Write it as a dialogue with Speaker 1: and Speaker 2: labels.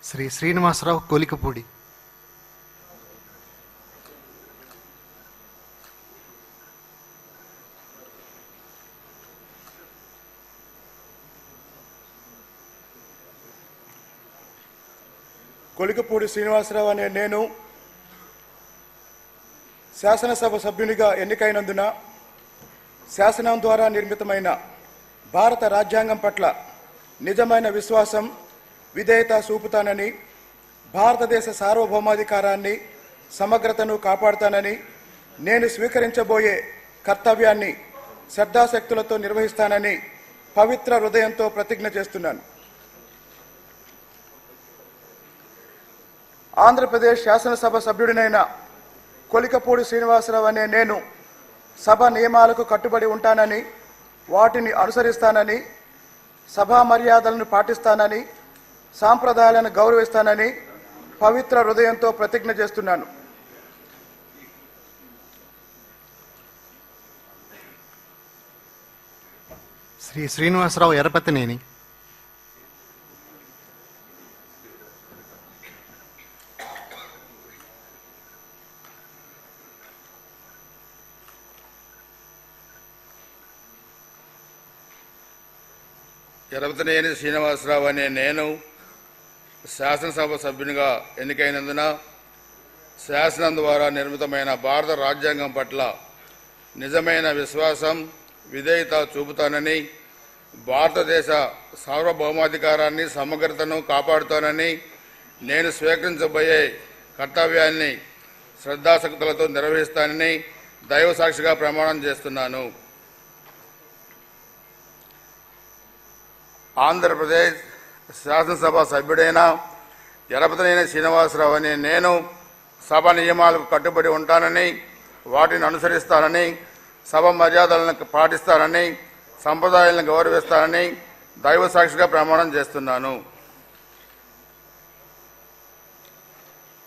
Speaker 1: శ్రీ శ్రీనివాసరావు కొలికపూడి.
Speaker 2: కొలికపూడి శ్రీనివాసరావు అనే నేను శాసనసభ సభ్యునిగా ఎన్నికైనందున శాసనం ద్వారా నిర్మితమైన భారత రాజ్యాంగం పట్ల నిజమైన విశ్వాసం, విధేయత చూపుతానని, భారతదేశ సార్వభౌమాధికారాన్ని, సమగ్రతను కాపాడుతానని, నేను స్వీకరించబోయే కర్తవ్యాన్ని శ్రద్ధాశక్తులతో నిర్వహిస్తానని పవిత్ర హృదయంతో ప్రతిజ్ఞ చేస్తున్నాను. ఆంధ్రప్రదేశ్ శాసనసభ సభ్యుడినైన కొలికపూడి శ్రీనివాసరావు అనే నేను సభ నియమాలకు కట్టుబడి ఉంటానని, వాటిని అనుసరిస్తానని, సభా మర్యాదలను పాటిస్తానని, సాంప్రదాయాలను గౌరవిస్తానని పవిత్ర హృదయంతో ప్రతిజ్ఞ చేస్తున్నాను.
Speaker 1: శ్రీ శ్రీనివాసరావు ఎరపతినేని.
Speaker 3: ఎరపతినేని శ్రీనివాసరావు అనే నేను శాసనసభ సభ్యునిగా ఎన్నికైనందున శాసనం ద్వారా నిర్మితమైన భారత రాజ్యాంగం పట్ల నిజమైన విశ్వాసం, విధేయత చూపుతానని, భారతదేశ సార్వభౌమాధికారాన్ని, సమగ్రతను కాపాడుతానని, నేను స్వీకరించబోయే కర్తవ్యాన్ని శ్రద్ధాశక్తులతో నిర్వహిస్తానని దైవ సాక్షిగా ప్రమాణం చేస్తున్నాను. ఆంధ్రప్రదేశ్ శాసనసభ సభ్యుడైన ఎరపతినేని శ్రీనివాసరావు అనే నేను సభ నియమాలకు కట్టుబడి ఉంటానని, వాటిని అనుసరిస్తానని, సభ మర్యాదలను పాటిస్తానని, సంప్రదాయాలను గౌరవిస్తానని దైవ సాక్షిగా ప్రమాణం చేస్తున్నాను.